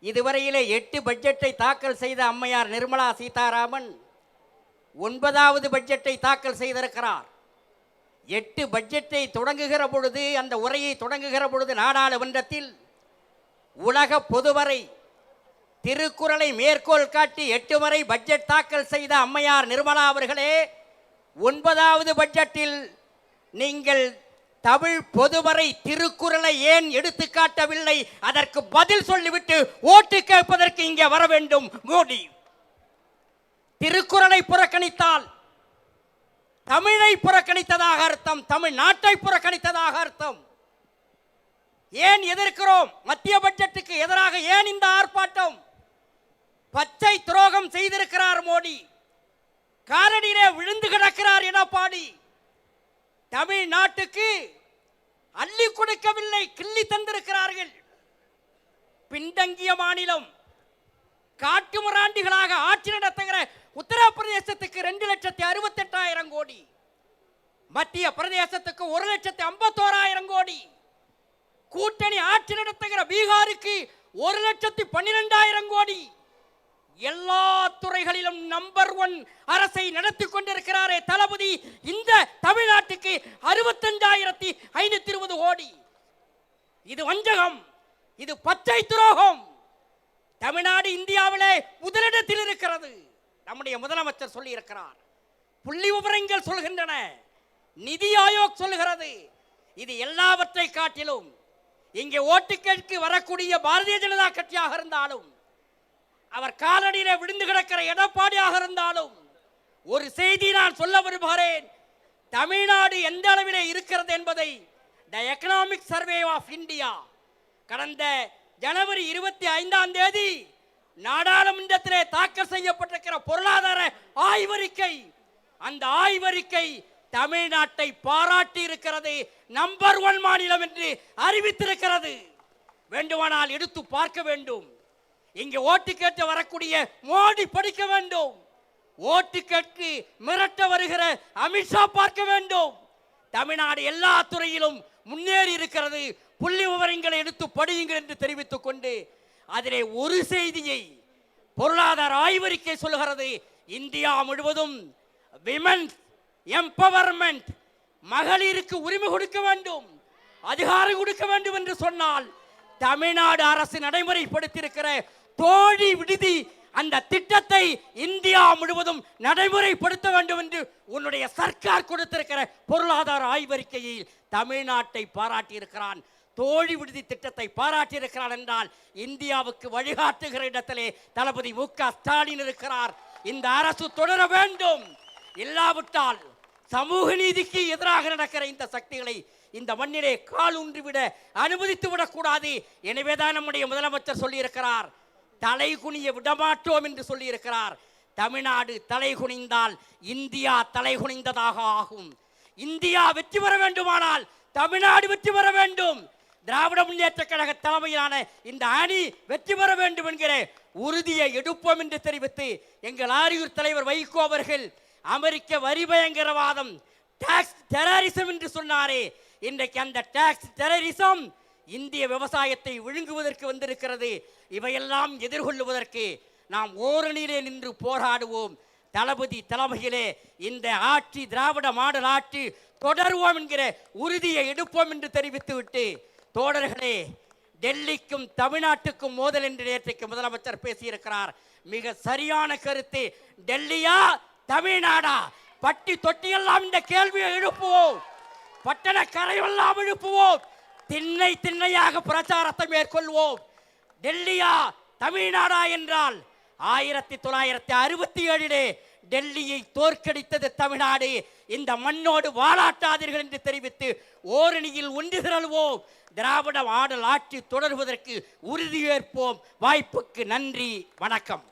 இதுவரையிலே 8 பட்ஜெட்டை தாக்கல் செய்த அம்மையார் நிர்மலா சீதாராமன் 9வது பட்ஜெட்டை தாக்கல் செய்திருக்கிறார். 8 பட்ஜெட்டை தொடங்குகிற பொழுது, அந்த உரையை தொடங்குகிற பொழுது நாடாளுமன்றத்தில் உலக பொதுவரை திருக்குறளை மேற்கோள் காட்டி 8 வரை பட்ஜெட் தாக்கல் செய்த அம்மையார் நிர்மலா அவர்களே, 9வது பட்ஜெட்டில் நீங்கள் தமிழ் பொதுவரை திருக்குறளை ஏன் எடுத்து காட்டவில்லை? அதற்கு பதில் சொல்லிவிட்டு ஓட்டு கேட்பதற்கு இங்கே வர வேண்டும் மோடி. திருக்குறளை புறக்கணித்தால் தமிழை புறக்கணித்ததாக அர்த்தம், தமிழ்நாட்டை புறக்கணித்ததாக அர்த்தம். ஏன் எதிர்க்கிறோம்? மத்திய பட்ஜெட்டுக்கு எதிராக ஏன் இந்த ஆர்ப்பாட்டம்? பச்சை துரோகம் செய்திருக்கிறார் மோடி. காலடியிலே விழுந்து கிடக்கிறார் எடப்பாடி. தமிழ்நாட்டுக்கு அள்ளி கொடுக்கவில்லை, கிள்ளி தந்திருக்கிறார்கள். பின்தங்கிய மாநிலம், காட்டுமிராண்டிகளாக ஆட்சி நடத்துகிற உத்தரப்பிரதேசத்துக்கு 2,68,000 கோடி, மத்திய பிரதேசத்துக்கு 1,51,000 கோடி, கூட்டணி ஆட்சி நடத்துகிற பீகாருக்கு 1,12,000 கோடி. எல்லா துறைகளிலும் நம்பர் 1 அரசை நடத்தி கொண்டிருக்கிறாரே தளபதி. இந்த தமிழ்நாட்டுக்கு 65,520 கோடி. இது வஞ்சகம், இது பச்சை துரோகம். தமிழ்நாடு இந்தியாவிலே முதலிடத்தில் இருக்கிறது. நம்முடைய முதலமைச்சர் சொல்லி இருக்கிறார், புள்ளி விவரங்கள் சொல்கின்றன, நிதி ஆயோக் சொல்கிறது. இது எல்லாவற்றை காட்டிலும் இங்கே ஓட்டு கேட்க வரக்கூடிய பாரதிய ஜனதா கட்சியாக இருந்தாலும், அவர் காலடியிலே விழுந்து கிடக்கிற எடப்பாடியாக இருந்தாலும், ஒரு செய்தி நான் சொல்ல விரும்புகிறேன். தமிழ்நாடு எந்த அளவிலே இருக்கிறது என்பதை the economic survey of India கடந்த ஜனவரி 25ஆம் தேதி நாடாளுமன்றத்திலே தாக்கல் செய்யப்பட்டிருக்கிற பொருளாதார ஆய்வறிக்கை, அந்த ஆய்வறிக்கை தமிழ்நாட்டை பாராட்டி இருக்கிறது. நம்பர் 1 மாநிலம் என்று அறிவித்திருக்கிறது. வேண்டுமானால் எடுத்து பார்க்க வேண்டும். இங்கே ஓட்டு கேட்டு வரக்கூடிய மோடி படிக்க வேண்டும். ஓட்டு கேட்டு மிரட்ட வருகிற அமித்ஷா பார்க்க வேண்டும். தமிழ்நாடு எல்லா துறையிலும் முன்னேறி இருக்கிறது. புள்ளி விவரங்களை எடுத்து படியுங்கள் என்று தெரிவித்துக் கொண்டு, அதிலே ஒரு செய்தியை பொருளாதார ஆய்வறிக்கை சொல்கிறது. இந்தியா முழுவதும் விமென்ஸ் எம்பவர்மெண்ட், மகளிருக்கு உரிமை கொடுக்க வேண்டும், அதிகாரம் கொடுக்க வேண்டும் என்று சொன்னால், தமிழ்நாடு அரசு நடைமுறைப்படுத்தியிருக்கிற தோழி விடுதி அந்த திட்டத்தை இந்தியா முழுவதும் நடைமுறைப்படுத்த வேண்டும் என்று உன்னுடைய சர்க்கார் கொடுத்திருக்கிற பொருளாதார ஆய்வறிக்கையில் தமிழ்நாட்டை பாராட்டியிருக்கிறான். தோழி விடுதி திட்டத்தை பாராட்டியிருக்கிறார் என்றால் இந்தியாவுக்கு வழிகாட்டுகிற இடத்திலே தளபதி மு.க. ஸ்டாலின் இருக்கிறார். இந்த அரசு தொடர வேண்டும். இல்லாவிட்டால் சமூக நீதிக்கு எதிராக நடக்கிற இந்த சக்திகளை இந்த மண்ணிலே கால் ஊன்றிவிட அனுமதித்து விடக்கூடாது. எனவேதான் நம்முடைய முதலமைச்சர் சொல்லியிருக்கிறார், தலை குனிய விடமாட்டோம் என்று சொல்லியிருக்கிறார். தமிழ்நாடு தலை குனிந்தால் இந்தியா தலை குனிந்ததாக ஆகும். இந்தியா வெற்றி பெற வேண்டுமானால் தமிழ்நாடு வெற்றி பெற வேண்டும். திராவிட முன்னேற்ற கழக தலைமையிலான இந்த அணி வெற்றி பெற வேண்டும் என்கிற உறுதியை எடுப்போம் என்று தெரிவித்து, எங்கள் ஆரியூர் தலைவர் வைகோ அவர்கள் அமெரிக்க வரி பயங்கரவாதம், டாக்ஸ் டெரரிசம் என்று சொன்னாரே, இன்றைக்கு அந்த டாக்ஸ் டெரரிசம் இந்திய விவசாயத்தை விழுங்குவதற்கு வந்திருக்கிறது. இவையெல்லாம் எதிர்கொள்ளுவதற்கு நாம் ஓரணியிலே நின்று போராடுவோம். தளபதி தலைமையிலே இந்த ஆட்சி, திராவிட மாடல் ஆட்சி தொடருவோம் என்கிற உறுதியை எடுப்போம் என்று தெரிவித்துவிட்டு, தோழர்களே, டெல்லிக்கும் தமிழ்நாட்டுக்கும் மோதல் என்று நேற்றைக்கு முதலமைச்சர் பேசியிருக்கிறார். மிக சரியான கருத்து. டெல்லியா தமிழ்நாடா? பட்டி தொட்டியெல்லாம் இந்த கேள்வியை எழுப்புவோம், பட்டண கரையெல்லாம் எழுப்புவோம், திண்ணை திண்ணையாக பிரச்சாரத்தை மேற்கொள்வோம். டெல்லியா தமிழ்நாடா என்றால் 1967 டெல்லியை தோற்கடித்தது தமிழ்நாடு. இந்த மண்ணோடு வாழாட்டாதீர்கள் என்று தெரிவித்து ஓரணியில் ஒன்று திரள்வோம். திராவிட மாடல் ஆட்சி தொடர்வதற்கு உறுதியேற்போம். வாய்ப்புக்கு நன்றி, வணக்கம்.